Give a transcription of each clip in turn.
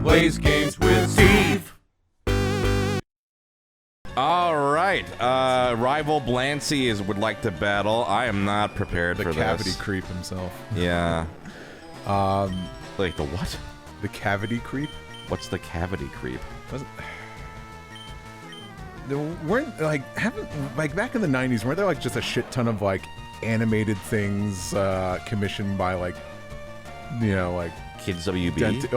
plays games with Steve. All right, rival Blancy would like to battle. I am not prepared for this. The cavity creep himself. Yeah. Like the what? The cavity creep? What's the cavity creep? There weren't like back in the 90s, weren't there like just a shit ton of like animated things commissioned by like, you know, like Kids WB?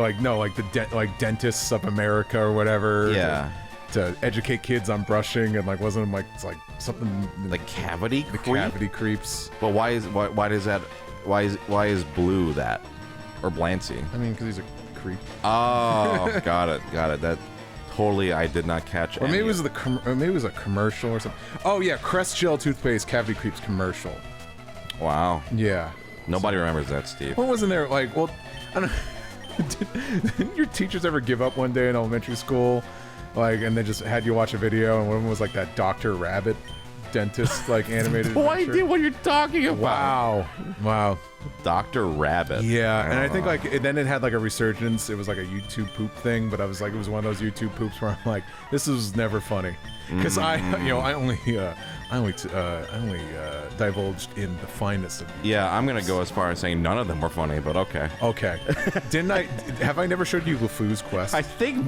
like dentists of America or whatever. Yeah. To educate kids on brushing, and like wasn't like it's like something like cavity the creep? Cavity creeps. But why is Blue that, or Blancy? I mean, because he's a creep. Oh, got it. That totally I did not catch. Or maybe it was maybe it was a commercial or something. Oh yeah, Crest Gel toothpaste cavity creeps commercial. Wow. Yeah. Nobody remembers that, Steve. What wasn't there like? Well, I don't. Didn't your teachers ever give up one day in elementary school? Like, and they just had you watch a video, and one of them was like that Dr. Rabbit dentist, like animated. No idea what you're talking about. Wow. Dr. Rabbit. Yeah, and I think like then it had like a resurgence. It was like a YouTube poop thing, but I was like, it was one of those YouTube poops where I'm like, this is never funny, because I only divulged in the finest of. Yeah, I'm gonna go as far as saying none of them were funny, but okay. Okay. Have I never showed you LeFou's Quest? I think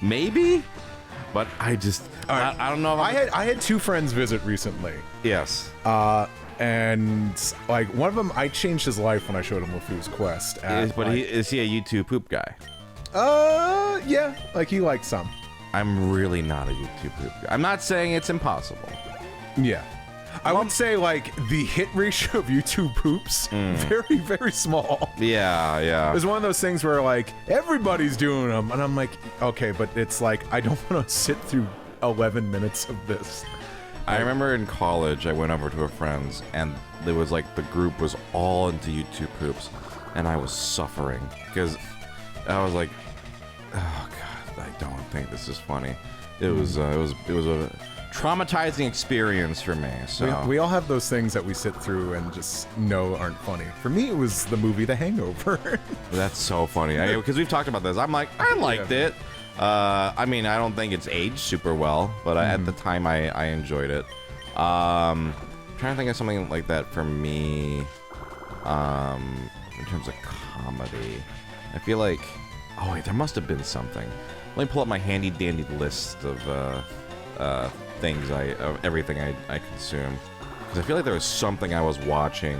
maybe, but I just I don't know. If I had two friends visit recently. Yes. And like one of them, I changed his life when I showed him LeFou's Quest. Is he a YouTube poop guy? Yeah, like he likes some. I'm really not a YouTube poop guy. I'm not saying it's impossible. Yeah. I would say like the hit ratio of YouTube poops very, very small. Yeah. It was one of those things where like everybody's doing them, and I'm like, okay, but it's like I don't want to sit through 11 minutes of this. I remember in college, I went over to a friend's, and there was like the group was all into YouTube poops, and I was suffering because I was like, oh god, I don't think this is funny. It was a traumatizing experience for me. So we all have those things that we sit through and just know aren't funny. For me, it was the movie The Hangover. That's so funny because we've talked about this. I'm like, I liked it. I mean, I don't think it's aged super well, but at the time I enjoyed it. I'm trying to think of something like that for me in terms of comedy. I feel like, oh wait, there must have been something. Let me pull up my handy dandy list of things of everything I consume, because I feel like there was something I was watching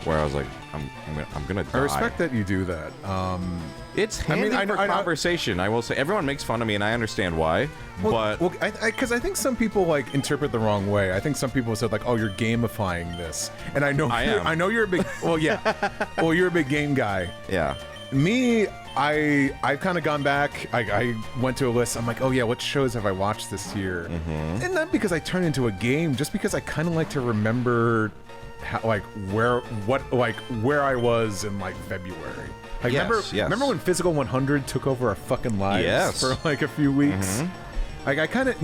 where I was like, I'm gonna die. I respect that you do that. It's handy for conversation. I will say, everyone makes fun of me, and I understand why. Because I think some people like interpret the wrong way. I think some people said like, "Oh, you're gamifying this," and I know you're a big. Well, yeah. Well, you're a big game guy. Yeah. Me, I've kind of gone back. I went to a list. I'm like, oh yeah, what shows have I watched this year? And not because I turn into a game, just because I kind of like to remember how, where I was in like February. Like, remember when Physical 100 took over our fucking lives for like a few weeks? Like I kind of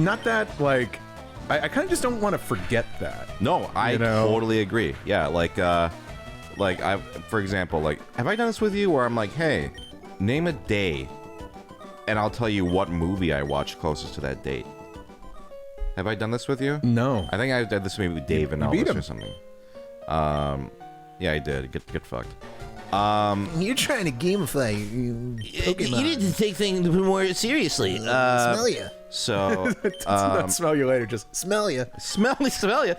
I kind of just don't want to forget that. No, I totally agree. Yeah, for example, like, have I done this with you where I'm like, hey, name a day, and I'll tell you what movie I watched closest to that date. Have I done this with you? No. I think I did this maybe with Dave and Elvis or something. Yeah, I did. Get fucked. You're trying to gamify Pokemon. You need to take things more seriously. Smell ya. So, not smell you later, just smell ya. Smell ya.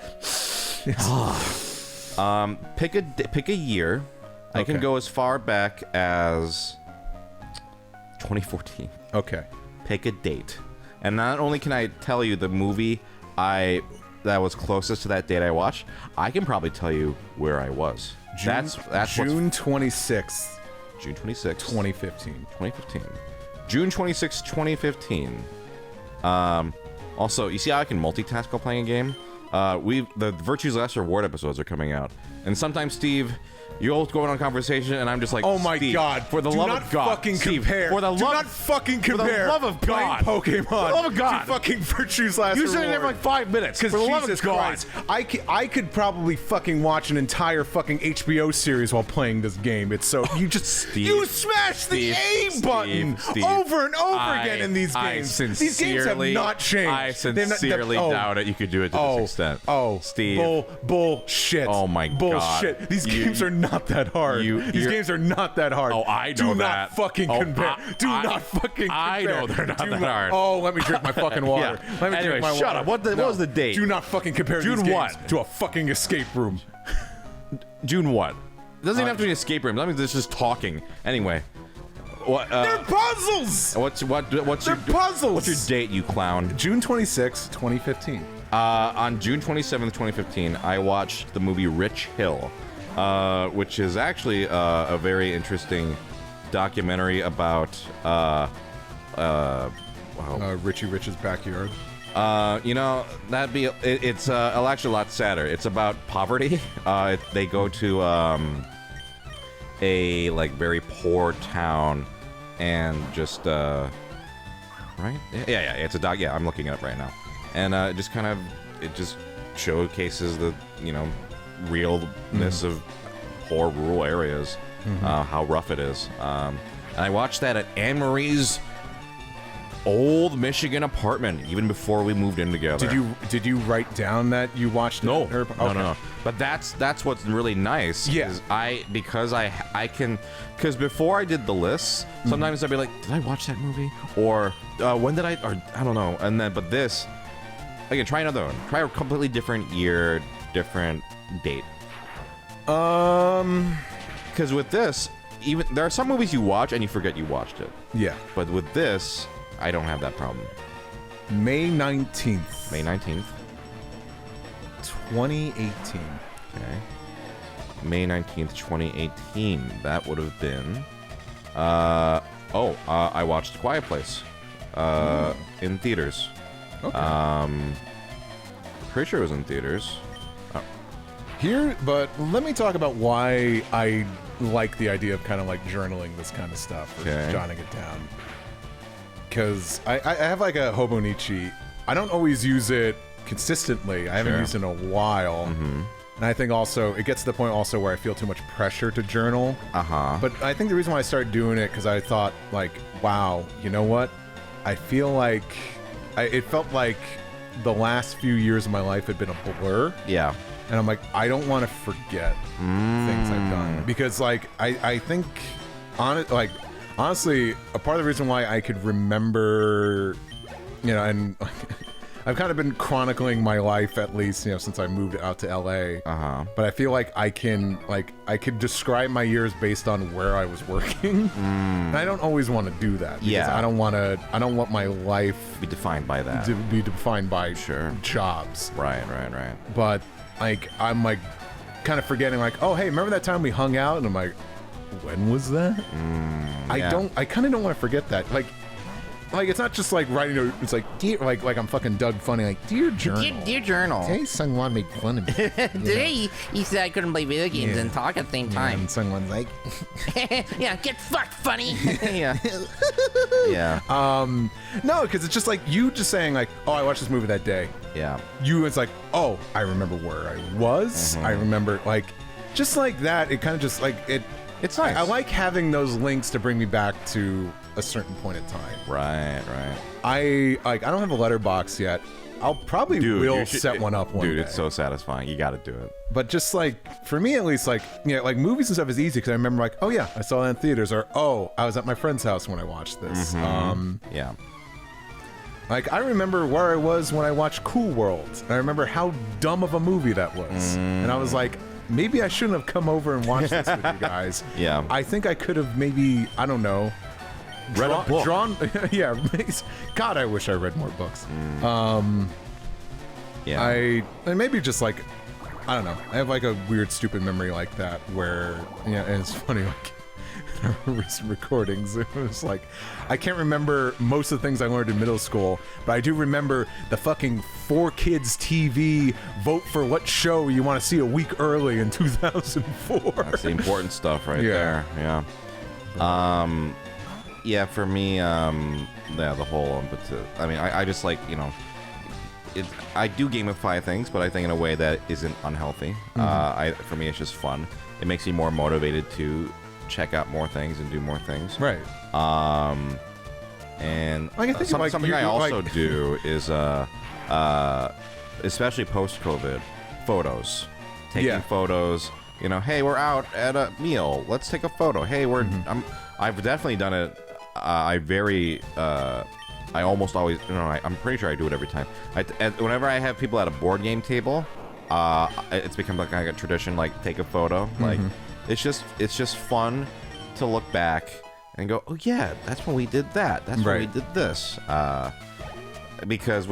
Pick a year. I can go as far back as 2014. Okay. Pick a date, and not only can I tell you the movie that was closest to that date I watched, I can probably tell you where I was. That's June 26th. June 26th. 2015. 2015. June 26th, 2015. Also, you see how I can multitask while playing a game? The Virtue's Last Reward episodes are coming out, And sometimes, Steve, you'll go on a conversation, and I'm just like, Oh my Steve, God! for the Do love not of God, fucking Steve, compare. for the Do love, not fucking for the compare. love of playing God, Pokemon. for the love of God, to fucking Virtue's Last you said it Reward. in like 5 minutes. Because For the love Jesus of God, Christ, I could probably fucking watch an entire fucking HBO series while playing this game. It's so you just you smash the A button over and over again in these games. These games have not changed. I sincerely doubt it. You could do it to this extent. Steve, bullshit. Oh my God, bullshit. These games are not that hard. These games are not that hard. Oh, I know Do that. not fucking compare. Do not fucking compare. I know they're not that hard. Oh, let me drink my fucking water. Yeah. Let me Anyway, drink my shut water. up. What was the date? Do not fucking compare June these games what? to a fucking escape room. June what? It doesn't even have to be an escape room. That means it's just talking. Anyway. What, They're puzzles! What's They're puzzles! What's your date, you clown? June 26, 2015. On June 27th, 2015, I watched the movie Rich Hill, which is actually a very interesting documentary about Richie Rich's backyard. it's actually a lot sadder. It's about poverty. They go to a like very poor town and just right? Yeah. It's a doc. Yeah, I'm looking it up right now, and it just showcases the realness of poor rural areas, how rough it is. And I watched that at Anne Marie's old Michigan apartment, even before we moved in together. Did you write down that you watched it? No, Okay. no. But that's what's really nice. Yeah. Is because before I did the lists, sometimes I'd be like, did I watch that movie? Or when did I? Or I don't know. And then, but this, again, try another one. Try a completely different year, different date. Because with this, even there are some movies you watch and you forget you watched it. Yeah. But with this, I don't have that problem. May 19th. May 19th. 2018. Okay. May 19th, 2018. That would have been... I watched Quiet Place. In theaters. Okay. Pretty sure it was in theaters. But let me talk about why I like the idea of kind of like journaling this kind of stuff, or just jotting it down. Because I have like a Hobonichi. I don't always use it consistently. I haven't used it in a while. And I think also it gets to the point also where I feel too much pressure to journal. But I think the reason why I started doing it because I thought like, wow, you know what? I feel like it felt like the last few years of my life had been a blur. Yeah. And I'm like, I don't want to forget things I've done because like I think honestly, a part of the reason why I could remember, and I've kind of been chronicling my life at least, since I moved out to LA. But I feel like I could describe my years based on where I was working. And I don't always want to do that. Because I don't want my life Be defined by that. to be defined by jobs. Right. But like I'm like kind of forgetting like, oh hey, remember that time we hung out? And I'm like, when was that? I kind of don't want to forget that. Like it's not just like writing. It's like dear, like I'm fucking Doug Funny. Like dear journal. Dear journal. Hey, SungWon made fun of me. Today he said I couldn't play video games and talk at the same time. And SungWon's like, Yeah, get fucked, funny. Yeah. No, because it's just like you just saying like, oh, I watched this movie that day. Yeah. It's like, oh, I remember where I was. I remember like, just like that. It kind of just like it. It's nice. I like having those links to bring me back to a certain point in time. Right. I don't have a letterbox yet. I'll probably set one up one day. Dude, it's so satisfying. You got to do it. But just like for me at least, like like movies and stuff is easy because I remember like, oh yeah, I saw that in theaters, or oh, I was at my friend's house when I watched this. Yeah. Like I remember where I was when I watched Cool World. And I remember how dumb of a movie that was, and I was like, maybe I shouldn't have come over and watched this with you guys. Yeah. I think I could have maybe, I don't know, Read a book. Yeah. God, I wish I read more books. Yeah. And maybe just like, I don't know. I have like a weird, stupid memory like that where, and it's funny, like, our recent recordings. It was like, I can't remember most of the things I learned in middle school, but I do remember the fucking 4Kids TV vote for what show you want to see a week early in 2004. That's the important stuff right there. Yeah. Yeah, for me, the whole, I mean, I just like, you know, I do gamify things, but I think in a way that isn't unhealthy. For me, it's just fun. It makes me more motivated to check out more things and do more things. Right. And I think something I also do is, especially post-COVID, photos. Taking photos. You know, hey, we're out at a meal. Let's take a photo. Hey, I've definitely done it. I almost always, I'm pretty sure I do it every time. Whenever I have people at a board game table, it's become like a tradition, like take a photo. Like, it's just fun to look back and go, oh yeah, that's when we did that. That's when we did this. Because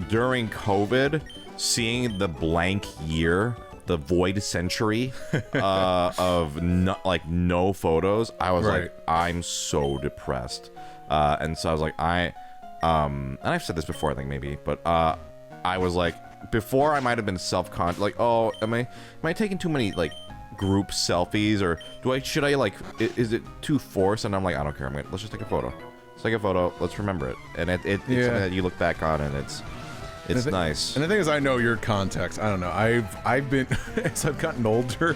during COVID, seeing the blank year, the void century of no photos, I was like, I'm so depressed. And so I was like, and I've said this before, I think maybe, but I was like, before I might have been self-conscious, like, oh, am I taking too many like group selfies, or should I like, is it too forced? And I'm like, I don't care. Let's just take a photo. Let's take a photo. Let's remember it. And it's something that you look back on, and it's nice. And the thing is, I know your context. I don't know. I've been as I've gotten older,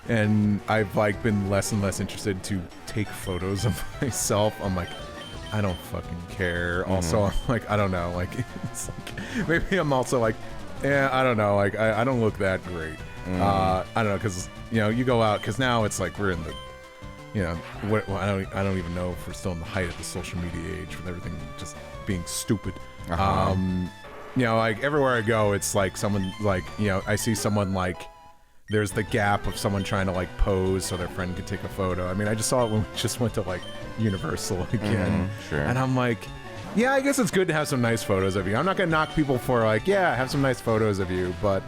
and I've like been less and less interested to take photos of myself. I'm like, I don't fucking care. Also, I'm like, I don't know. Like, it's like maybe I'm also like, I don't know. Like, I don't look that great. I don't know, because you go out, because now it's like we're in the, I don't even know if we're still in the height of the social media age with everything just being stupid. Like everywhere I go, it's like someone like, I see someone like, there's the gap of someone trying to like pose so their friend could take a photo. I mean, I just saw it when we just went to like Universal again. Sure. And I'm like, yeah, I guess it's good to have some nice photos of you. I'm not gonna knock people for like, yeah, have some nice photos of you, but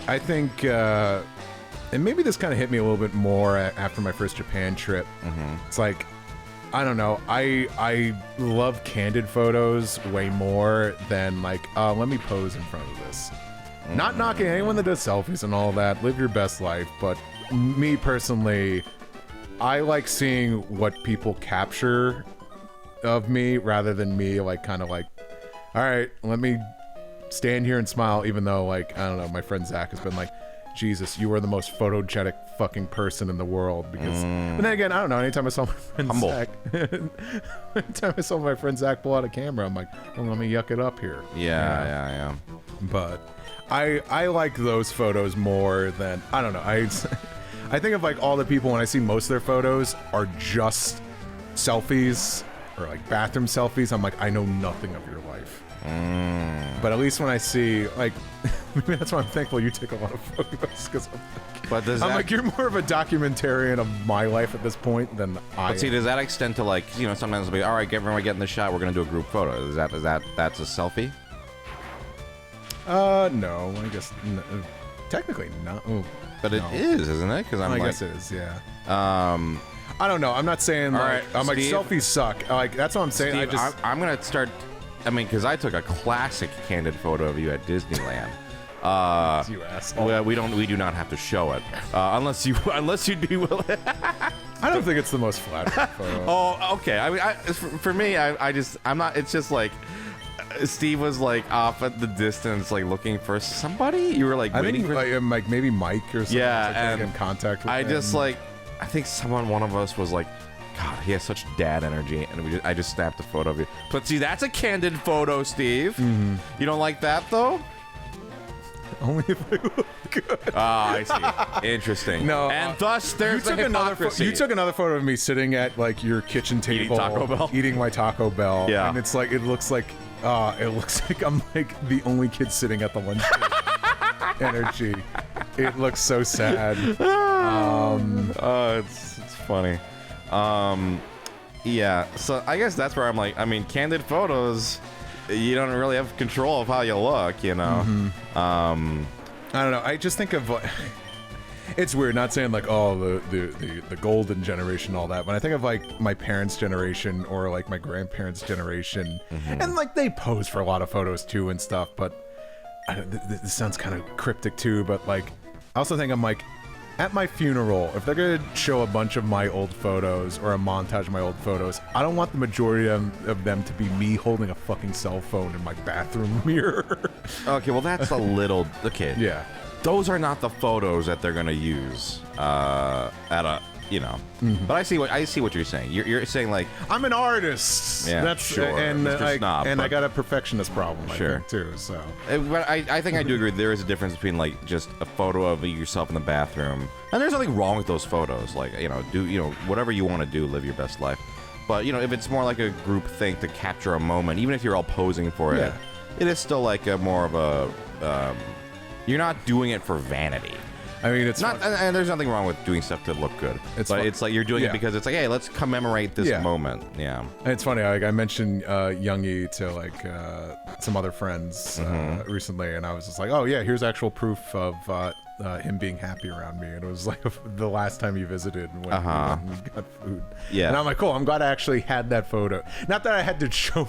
I think, and maybe this kind of hit me a little bit more after my first Japan trip. It's like, I don't know, I love candid photos way more than like, let me pose in front of this. Not knocking anyone that does selfies and all that. Live your best life. But me personally, I like seeing what people capture of me rather than me like kind of like, all right, let me stand here and smile, even though like, I don't know, my friend Zach has been like, Jesus, you are the most photogenic fucking person in the world. Because, but then again, I don't know. Anytime I saw my friend Zach, anytime I saw my friend Zach pull out a camera, I'm like, well, let me yuck it up here. Yeah. But I like those photos more than, I don't know. I think of like all the people when I see most of their photos are just selfies or like bathroom selfies. I'm like, I know nothing of your life. But at least when I see like, maybe that's why I'm thankful you take a lot of photos, because I'm like, you're more of a documentarian of my life at this point than I. But see, does that extend to like, sometimes it'll be, all right, everyone get in the shot, we're gonna do a group photo. That's a selfie? No, I guess technically not. Oh, but it is, isn't it? Because I guess it is. Yeah. I don't know. I'm not saying like, I'm Steve, like selfies suck. Like that's what I'm saying. Steve, I'm gonna start. I mean, because I took a classic candid photo of you at Disneyland. You asshole. We do not have to show it unless you'd be willing. I don't think it's the most flattering photo. Oh, okay. I mean, for me, I'm not. It's just like Steve was like off at the distance, like looking for somebody. You were like waiting for like maybe Mike or something. Yeah, like, and in contact with him. just like, I think one of us was like, God, he has such dad energy, and I just snapped a photo of you. But see, that's a candid photo, Steve. You don't like that though? Only if I look good. I see. Interesting. No, and thus there's the hypocrisy. You took another photo of me sitting at like your kitchen table, eating my Taco Bell. Yeah, and it's like it looks like I'm like the only kid sitting at the lunch table. Energy. It looks so sad. It's funny. Yeah. So I guess that's where I'm like, I mean, candid photos, you don't really have control of how you look, I don't know. I just think of It's weird, not saying like, oh, the golden generation, all that. When I think of like my parents' generation or like my grandparents' generation, and like they pose for a lot of photos too and stuff, but this sounds kind of cryptic too, but like, I also think I'm like, at my funeral, if they're gonna show a bunch of my old photos or a montage of my old photos, I don't want the majority of them to be me holding a fucking cell phone in my bathroom mirror. Okay, well that's a little okay. Yeah. Those are not the photos that they're gonna use at a But I see what you're saying. You're saying like I'm an artist. Yeah, That's sure. and Mr. Snob, I but- got a perfectionist problem. Sure. I think, too. So But I think I do agree. There is a difference between like just a photo of yourself in the bathroom, and there's nothing wrong with those photos. Like do whatever you want to do, live your best life. But if it's more like a group thing to capture a moment, even if you're all posing for it, it is still like a more of a. You're not doing it for vanity. I mean, it's Not, and there's nothing wrong with doing stuff to look good. It's but fun. it's like you're doing it because it's like, hey, let's commemorate this moment. Yeah. And it's funny. Like I mentioned Youngie to like some other friends recently, and I was just like, oh yeah, here's actual proof of him being happy around me. And it was like the last time he visited when we got food. Yeah. And I'm like, cool. I'm glad I actually had that photo. Not that I had to show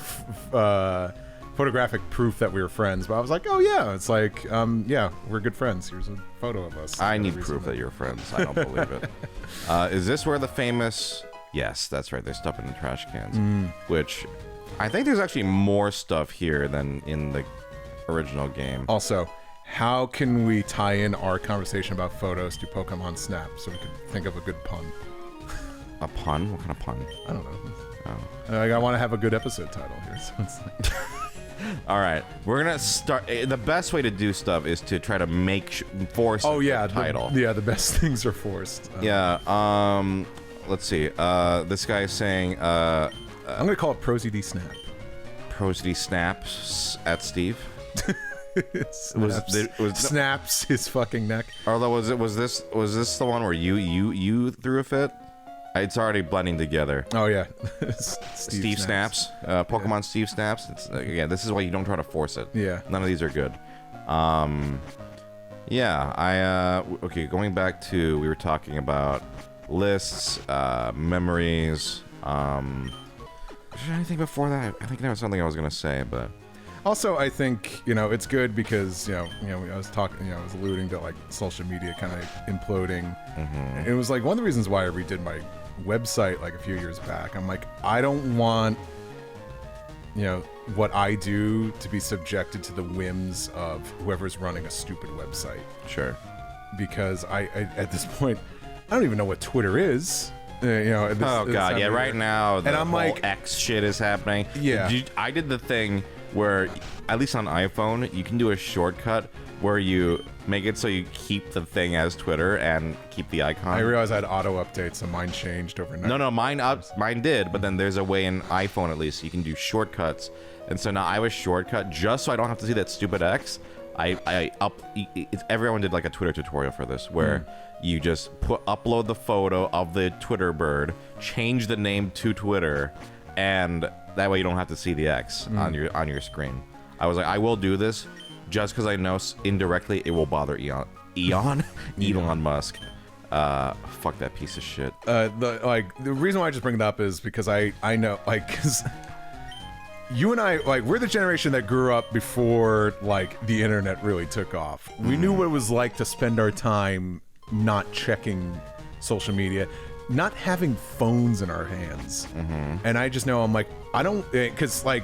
photographic proof that we were friends, but I was like, oh yeah, it's like, yeah, we're good friends. Here's a photo of us. I need proof that you're friends. I don't believe it. Is this where the famous? Yes, that's right. They stuff it in trash cans, which I think there's actually more stuff here than in the original game. Also, how can we tie in our conversation about photos to Pokemon Snap so we can think of a good pun? A pun? What kind of pun? I don't know. Oh. Like, I want to have a good episode title here. So it's like All right, we're gonna start. The best way to do stuff is to try to force. oh yeah, the title. The best things are forced. Yeah. Let's see. This guy is saying. I'm gonna call it ProZD Snap. ProZD snaps at Steve. Snaps his fucking neck. Although was this the one where you threw a fit? It's already blending together. Oh yeah, Steve snaps. Pokemon Steve snaps. It's again. This is why you don't try to force it. Yeah. None of these are good. Yeah. Okay. Going back to we were talking about lists, memories. Was there anything before that? I think there was something I was gonna say, but. Also, I think it's good because I was talking, I was alluding to like social media kind of imploding. And it was like one of the reasons why I redid my website like a few years back. I'm like, I don't want what I do to be subjected to the whims of whoever's running a stupid website. Sure. Because I at this point, I don't even know what Twitter is. Oh god, yeah. Right now, the and I'm whole like, X shit is happening. Yeah. I did the thing where, at least on iPhone, you can do a shortcut where you make it so you keep the thing as Twitter and keep the icon. I realized I had auto updates, so mine changed overnight. No, mine did, but then there's a way in iPhone at least you can do shortcuts, and so now I have a shortcut just so I don't have to see that stupid X. Everyone did like a Twitter tutorial for this where you just upload the photo of the Twitter bird, change the name to Twitter, and that way you don't have to see the X on your screen. I was like, I will do this just because I know indirectly it will bother Elon Musk. Fuck that piece of shit. The reason why I just bring it up is because I know, like, because you and I, like, we're the generation that grew up before, like, the internet really took off. We knew what it was like to spend our time not checking social media, not having phones in our hands. And I just know, I'm like, I don't, because, like,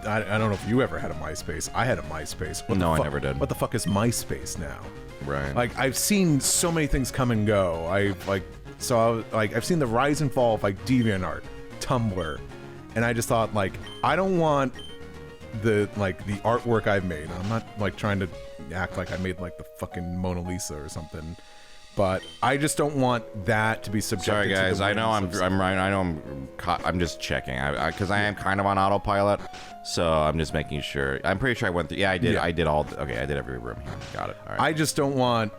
I don't know if you ever had a MySpace. I had a MySpace. No, I never did. What the fuck is MySpace now? Right. Like, I've seen so many things come and go. I've seen the rise and fall of like DeviantArt, Tumblr, and I just thought, like, I don't want the artwork I've made. I'm not like trying to act like I made like the fucking Mona Lisa or something, but I just don't want that to be subjected. Sorry guys, to the I know whims of I'm just checking because I am kind of on autopilot, so I'm just making sure. I'm pretty sure I went through. Yeah, I did. Yeah. I did every room here. Got it. All right. I just don't want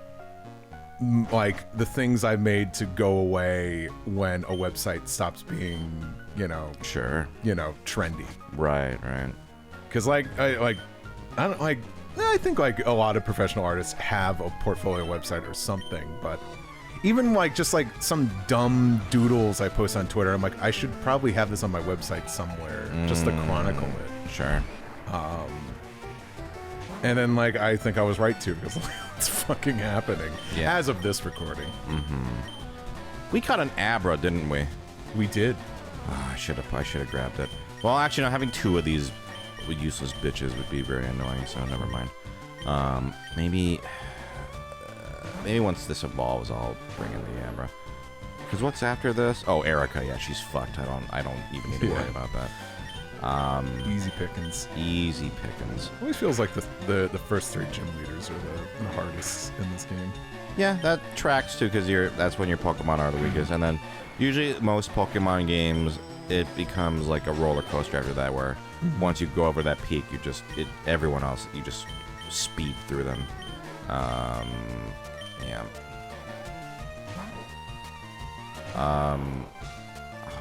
like the things I made to go away when a website stops being, Sure. trendy. Right. Because I don't like I think like a lot of professional artists have a portfolio website or something, but even like just like some dumb doodles I post on Twitter, I'm like, I should probably have this on my website somewhere just to chronicle it. Sure. And then like I think I was right too, because like, it's fucking happening Yeah. as of this recording. We caught an Abra, didn't we? We did. Oh, I should have grabbed it. Well, actually, no, having 2 of these useless bitches would be very annoying, so never mind. Maybe once this evolves, I'll bring in the Abra. Because what's after this? Oh, Erica. Yeah, she's fucked. I don't even need to worry about that. Easy pickings. Easy pickings. Always feels like the first 3 gym leaders are the hardest in this game. Yeah, that tracks too, because that's when your Pokemon are the weakest, and then usually most Pokemon games it becomes like a roller coaster after that, where once you go over that peak, everyone else you just speed through them. Yeah. I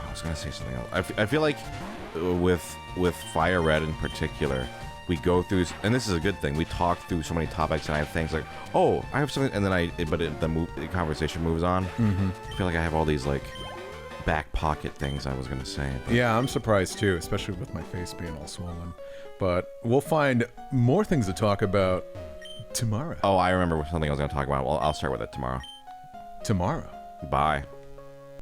was gonna say something else. I feel like with Fire Red in particular, we go through, and this is a good thing. We talk through so many topics, and I have things like, oh, I have something, and then the conversation moves on. I feel like I have all these like back pocket things I was gonna say. But. Yeah, I'm surprised too, especially with my face being all swollen. But we'll find more things to talk about tomorrow. Oh, I remember something I was gonna talk about. Well, I'll start with it tomorrow. Tomorrow. Bye.